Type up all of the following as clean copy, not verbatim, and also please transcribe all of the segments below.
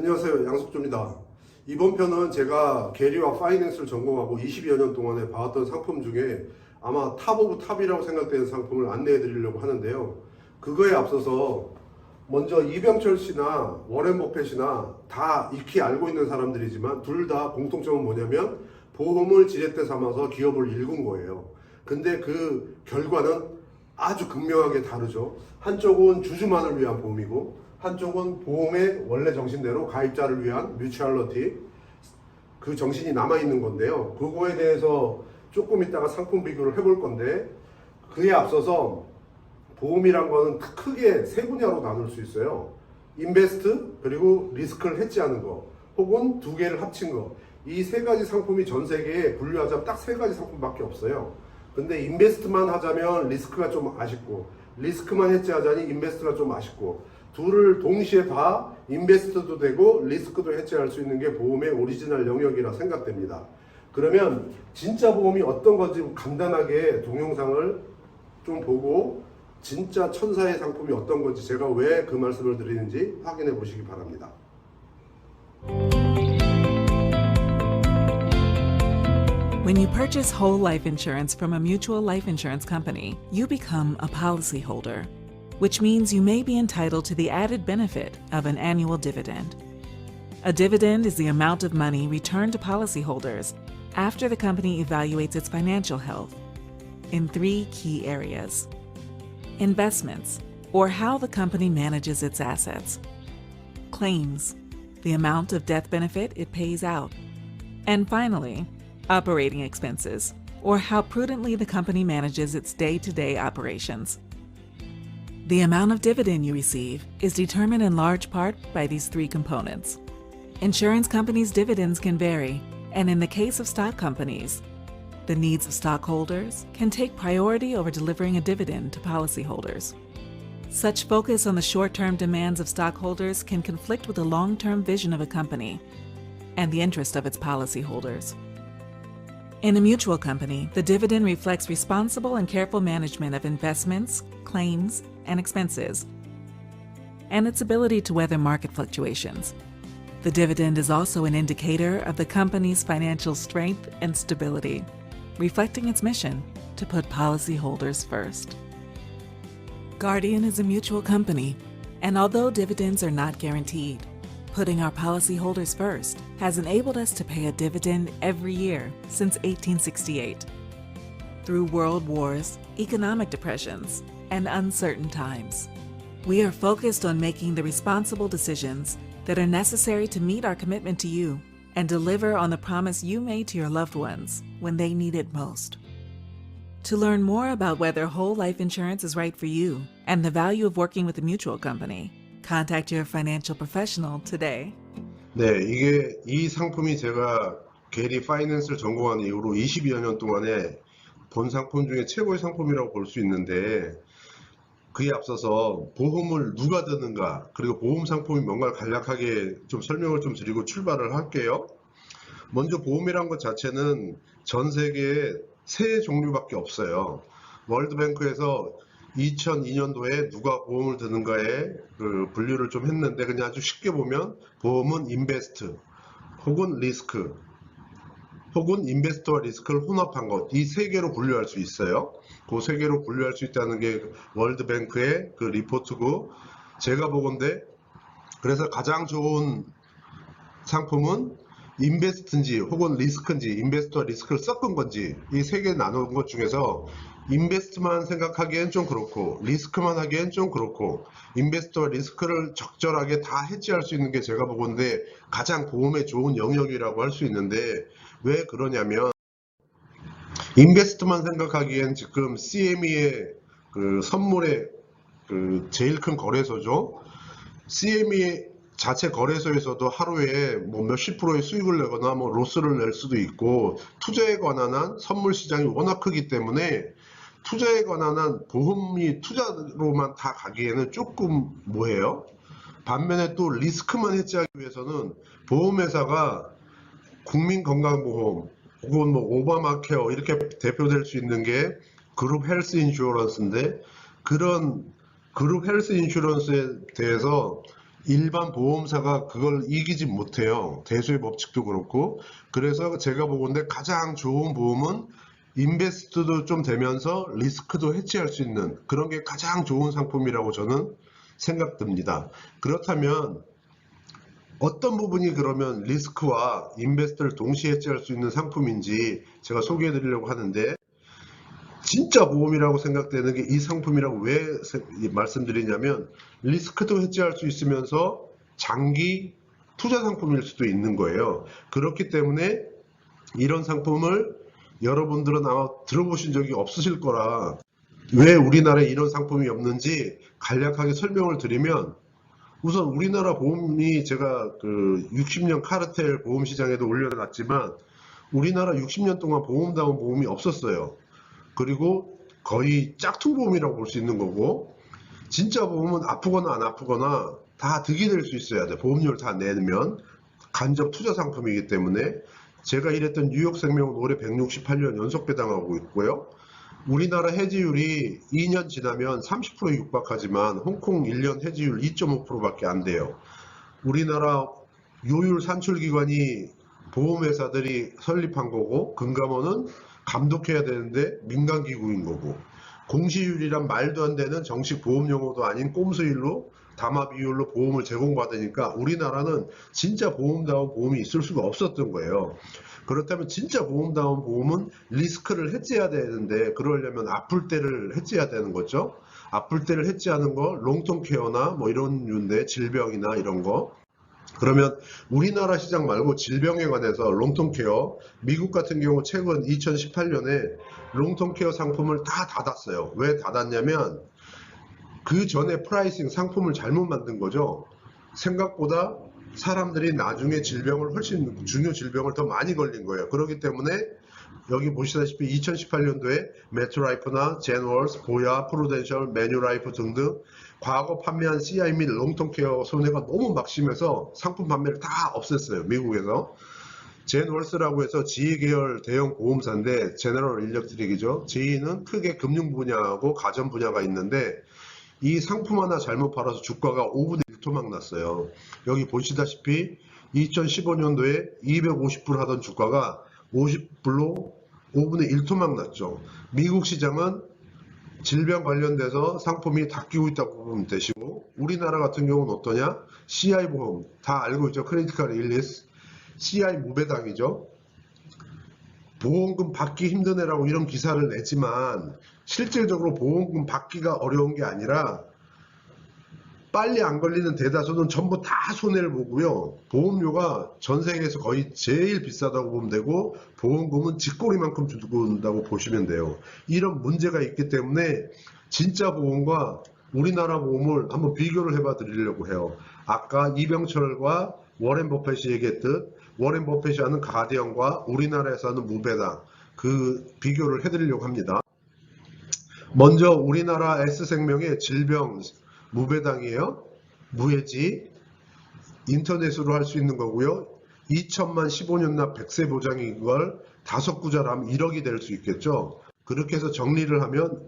안녕하세요. 양석조입니다. 이번 편은 제가 계리와 파이낸스를 전공하고 20여 년 동안에 봐왔던 상품 중에 아마 탑 오브 탑이라고 생각되는 상품을 안내해 드리려고 하는데요. 그거에 앞서서 먼저 이병철 씨나 워렌 버핏이나 다 익히 알고 있는 사람들이지만 둘 다 공통점은 뭐냐면 보험을 지렛대 삼아서 기업을 일군 거예요. 근데 그 결과는 아주 극명하게 다르죠. 한쪽은 주주만을 위한 보험이고 한쪽은 보험의 원래 정신대로 가입자를 위한 뮤추얼러티, 그 정신이 남아있는 건데요. 그거에 대해서 조금 이따가 상품 비교를 해볼 건데, 그에 앞서서 보험이란 거는 크게 세 분야로 나눌 수 있어요. 인베스트, 그리고 리스크를 해지하는 거, 혹은 두 개를 합친 거. 이 세 가지 상품이 전 세계에 분류하자면 딱 세 가지 상품밖에 없어요. 근데 인베스트만 하자면 리스크가 좀 아쉽고, 리스크만 해지하자니 인베스트가 좀 아쉽고, 둘을 동시에 다 인베스트도 되고 리스크도 해지할 수 있는 게 보험의 오리지널 영역이라 생각됩니다. 그러면 진짜 보험이 어떤 건지 간단하게 동영상을 좀 보고 진짜 천사의 상품이 어떤 건지 제가 왜 그 말씀을 드리는지 확인해 보시기 바랍니다. When you purchase whole life insurance from a mutual life insurance company, you become a policyholder, which means you may be entitled to the added benefit of an annual dividend. A dividend is the amount of money returned to policyholders after the company evaluates its financial health in three key areas: investments, or how the company manages its assets; claims, the amount of death benefit it pays out; and finally, operating expenses, or how prudently the company manages its day-to-day operations. The amount of dividend you receive is determined in large part by these three components. Insurance companies' dividends can vary, and in the case of stock companies, the needs of stockholders can take priority over delivering a dividend to policyholders. Such focus on the short-term demands of stockholders can conflict with the long-term vision of a company and the interest of its policyholders. In a mutual company, the dividend reflects responsible and careful management of investments, claims, and expenses, and its ability to weather market fluctuations. The dividend is also an indicator of the company's financial strength and stability, reflecting its mission to put policyholders first. Guardian is a mutual company, and although dividends are not guaranteed, putting our policyholders first has enabled us to pay a dividend every year since 1868. Through world wars, economic depressions, and uncertain times, we are focused on making the responsible decisions that are necessary to meet our commitment to you and deliver on the promise you made to your loved ones when they need it most. To learn more about whether whole life insurance is right for you and the value of working with a mutual company, contact your financial professional today. 네, 이 상품이 제가 계리 파이낸스를 전공한 이후로 20여 년 동안에 본 상품 중에 최고의 상품이라고 볼 수 있는데, 그에 앞서서 보험을 누가 드는가, 그리고 보험 상품이 뭔가를 간략하게 좀 설명을 좀 드리고 출발을 할게요. 먼저 보험이란 것 자체는 전 세계에 세 종류밖에 없어요. 월드뱅크에서 2002년도에 누가 보험을 드는가에 그 분류를 좀 했는데, 그냥 아주 쉽게 보면 보험은 인베스트 혹은 리스크 혹은 인베스트와 리스크를 혼합한 것, 이 세 개로 분류할 수 있어요. 그 세 개로 분류할 수 있다는 게 월드뱅크의 그 리포트고, 제가 보건데 그래서 가장 좋은 상품은 인베스트인지 혹은 리스크인지, 인베스트와 리스크를 섞은 건지, 이 세 개 나눈 것 중에서 인베스트만 생각하기엔 좀 그렇고 리스크만 하기엔 좀 그렇고, 인베스트와 리스크를 적절하게 다 해지할 수 있는 게 제가 보건데 가장 보험에 좋은 영역이라고 할 수 있는데, 왜 그러냐면 인베스트만 생각하기엔 지금 CME의 그 선물의 그 제일 큰 거래소죠. CME 자체 거래소에서도 하루에 뭐 몇십 프로의 수익을 내거나 뭐 로스를 낼 수도 있고, 투자에 관한 한 선물 시장이 워낙 크기 때문에 투자에 관한 한 보험이 투자로만 다 가기에는 조금 뭐해요. 반면에 또 리스크만 해지하기 위해서는 보험회사가 국민건강보험 혹은 뭐 오바마케어 이렇게 대표될 수 있는 게 그룹 헬스 인슈런스인데, 그런 그룹 헬스 인슈런스에 대해서 일반 보험사가 그걸 이기지 못해요. 대수의 법칙도 그렇고. 그래서 제가 보건대 가장 좋은 보험은 인베스트도 좀 되면서 리스크도 해지할 수 있는 그런 게 가장 좋은 상품이라고 저는 생각됩니다. 그렇다면 어떤 부분이 그러면 리스크와 인베스트를 동시에 해지할 수 있는 상품인지 제가 소개해 드리려고 하는데, 진짜 보험이라고 생각되는 게 이 상품이라고 왜 말씀드리냐면, 리스크도 해지할 수 있으면서 장기 투자 상품일 수도 있는 거예요. 그렇기 때문에 이런 상품을 여러분들은 아마 들어보신 적이 없으실 거라, 왜 우리나라에 이런 상품이 없는지 간략하게 설명을 드리면, 우선 우리나라 보험이 제가 그 60년 카르텔 보험 시장에도 올려놨지만 우리나라 60년 동안 보험다운 보험이 없었어요. 그리고 거의 짝퉁 보험이라고 볼 수 있는 거고, 진짜 보험은 아프거나 안 아프거나 다 득이 될 수 있어야 돼. 보험료를 다 내면 간접 투자 상품이기 때문에. 제가 일했던 뉴욕생명은 올해 168년 연속 배당하고 있고요. 우리나라 해지율이 2년 지나면 30%에 육박하지만 홍콩 1년 해지율 2.5%밖에 안 돼요. 우리나라 요율 산출기관이 보험회사들이 설립한 거고, 금감원은 감독해야 되는데 민간기구인 거고, 공시율이란 말도 안 되는 정식 보험 용어도 아닌 꼼수율로 담합 비율로 보험을 제공받으니까 우리나라는 진짜 보험다운 보험이 있을 수가 없었던 거예요. 그렇다면 진짜 보험다운 보험은 리스크를 해지해야 되는데, 그러려면 아플 때를 해지해야 되는 거죠. 아플 때를 해지하는 거 롱텀 케어나 뭐 이런 류인데, 질병이나 이런 거. 그러면 우리나라 시장 말고 질병에 관해서 롱텀 케어, 미국 같은 경우 최근 2018년에 롱텀 케어 상품을 다 닫았어요. 왜 닫았냐면 그 전에 프라이싱 상품을 잘못 만든 거죠. 생각보다 사람들이 나중에 질병을 훨씬 중요 질병을 더 많이 걸린 거예요. 그렇기 때문에 여기 보시다시피 2018년도에 메트라이프나 젠월스, 보야, 프루덴셜, 메뉴라이프 등등 과거 판매한 CI 및 롱텀케어 손해가 너무 막심해서 상품 판매를 다 없앴어요. 미국에서. 젠월스라고 해서 GE 계열 대형 보험사인데, 제너럴 일렉트릭이죠. GE는 크게 금융 분야하고 가전 분야가 있는데, 이 상품 하나 잘못 팔아서 주가가 5분의 1토막 났어요. 여기 보시다시피 2015년도에 250불 하던 주가가 50불로 5분의 1토막 났죠. 미국 시장은 질병 관련돼서 상품이 닦이고 있다고 보면 되시고, 우리나라 같은 경우는 어떠냐? CI 보험 다 알고 있죠. 크리티컬 일리스, CI 무배당이죠. 보험금 받기 힘든 애라고 이런 기사를 내지만 실질적으로 보험금 받기가 어려운 게 아니라 빨리 안 걸리는 대다수는 전부 다 손해를 보고요. 보험료가 전 세계에서 거의 제일 비싸다고 보면 되고, 보험금은 쥐꼬리만큼 준다고 보시면 돼요. 이런 문제가 있기 때문에 진짜 보험과 우리나라 보험을 한번 비교를 해봐 드리려고 해요. 아까 이병철과 워렌 버핏이 얘기했듯 워렌 버핏이 하는 가디언과 우리나라에서 하는 무배당, 그 비교를 해드리려고 합니다. 먼저 우리나라 S생명의 질병 무배당이에요. 무해지. 인터넷으로 할 수 있는 거고요. 2천만 15년 납 100세 보장인 걸 5구자로 하면 1억이 될 수 있겠죠. 그렇게 해서 정리를 하면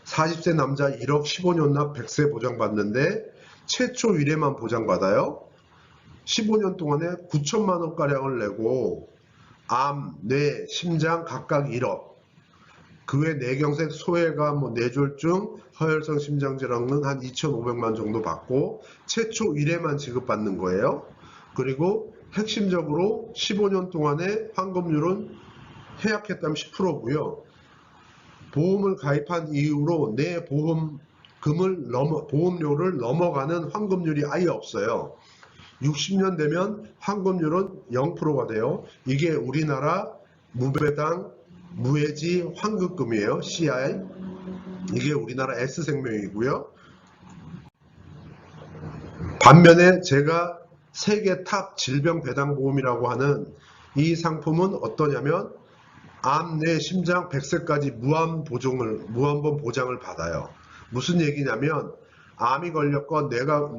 40세 남자 1억 15년 납 100세 보장 받는데 최초 1회만 보장받아요. 15년 동안에 9천만 원가량을 내고 암, 뇌, 심장 각각 1억, 그 외 뇌경색, 소외감, 뇌졸중, 허혈성 심장질환은 한 2,500만 정도 받고 최초 1회만 지급받는 거예요. 그리고 핵심적으로 15년 동안의 환급률은 해약했다면 10%고요. 보험을 가입한 이후로 내 보험료를 넘어가는 환급률이 아예 없어요. 60년 되면 환급률은 0%가 돼요. 이게 우리나라 무배당 무해지 환급금이에요. CI. 이게 우리나라 S생명이고요. 반면에 제가 세계 탑 질병 배당 보험이라고 하는 이 상품은 어떠냐면 암, 뇌, 심장 100세까지 무한번 보장을 받아요. 무슨 얘기냐면 암이 걸렸건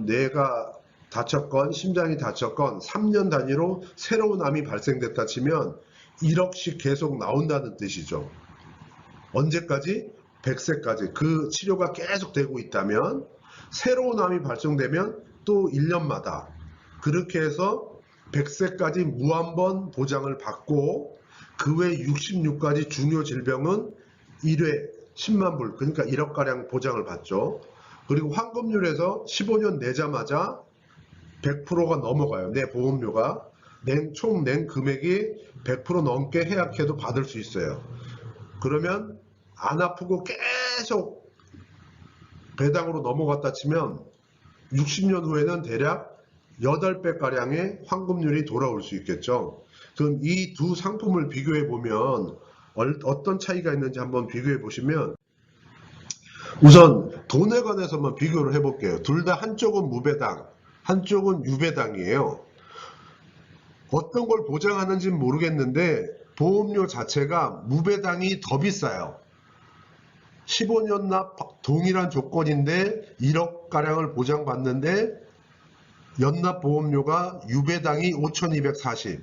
뇌가 다쳤건 심장이 다쳤건 3년 단위로 새로운 암이 발생됐다 치면 1억씩 계속 나온다는 뜻이죠. 언제까지? 100세까지. 그 치료가 계속 되고 있다면, 새로운 암이 발생되면 또 1년마다 그렇게 해서 100세까지 무한번 보장을 받고 그 외 66가지 중요 질병은 1회 10만 불, 그러니까 1억가량 보장을 받죠. 그리고 환급률에서 15년 내자마자 100%가 넘어가요. 내 보험료가. 총 낸 금액이 100% 넘게 해약해도 받을 수 있어요. 그러면 안 아프고 계속 배당으로 넘어갔다 치면 60년 후에는 대략 8배가량의 환급률이 돌아올 수 있겠죠. 그럼 이 두 상품을 비교해 보면 어떤 차이가 있는지 한번 비교해 보시면, 우선 돈에 관해서만 비교를 해 볼게요. 둘 다 한쪽은 무배당, 한쪽은 유배당이에요. 어떤 걸 보장하는지는 모르겠는데 보험료 자체가 무배당이 더 비싸요. 15년 납 동일한 조건인데 1억가량을 보장받는데 연납 보험료가 유배당이 5,240,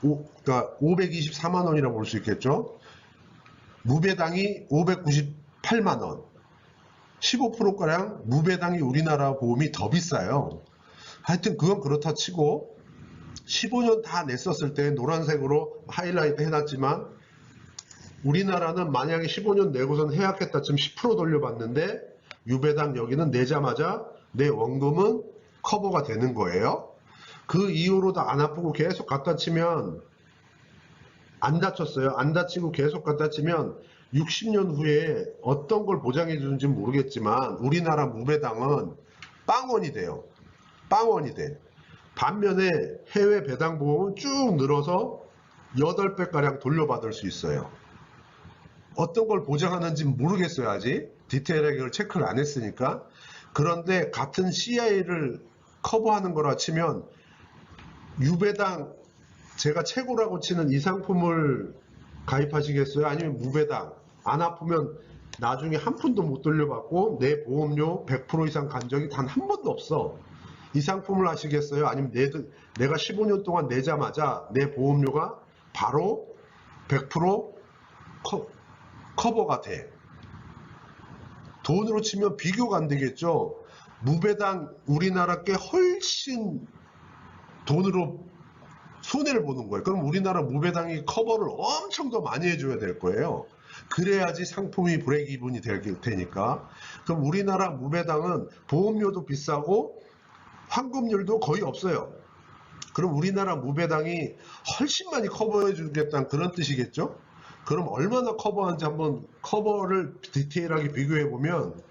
그러니까 524만 원이라고 볼 수 있겠죠. 무배당이 598만 원. 15%가량 무배당이 우리나라 보험이 더 비싸요. 하여튼 그건 그렇다 치고 15년 다 냈었을 때 노란색으로 하이라이트 해놨지만, 우리나라는 만약에 15년 내고선 해약했다 치면 10% 돌려받는데 유배당 여기는 내자마자 내 원금은 커버가 되는 거예요. 그 이후로도 안 아프고 계속 갖다 치면, 안 다쳤어요. 안 다치고 계속 갖다 치면 60년 후에 어떤 걸 보장해 주는지 모르겠지만 우리나라 무배당은 빵원이 돼요. 빵원이 돼. 반면에 해외 배당 보험은 쭉 늘어서 8배가량 돌려받을 수 있어요. 어떤 걸 보장하는지 모르겠어요. 아직 디테일하게 그걸 체크를 안 했으니까. 그런데 같은 CI를 커버하는 거라 치면 유배당 제가 최고라고 치는 이 상품을 가입하시겠어요? 아니면 무배당 안 아프면 나중에 한 푼도 못 돌려받고 내 보험료 100% 이상 간 적이 단 한 번도 없어. 이 상품을 하시겠어요? 아니면 내가 15년 동안 내자마자 내 보험료가 바로 100% 커버가 돼. 돈으로 치면 비교가 안 되겠죠. 무배당 우리나라 게 훨씬 돈으로 손해를 보는 거예요. 그럼 우리나라 무배당이 커버를 엄청 더 많이 해줘야 될 거예요. 그래야지 상품이 브레이크 이븐이 되니까. 그럼 우리나라 무배당은 보험료도 비싸고 환급률도 거의 없어요. 그럼 우리나라 무배당이 훨씬 많이 커버해 주겠다는 그런 뜻이겠죠? 그럼 얼마나 커버하는지 한번 커버를 디테일하게 비교해 보면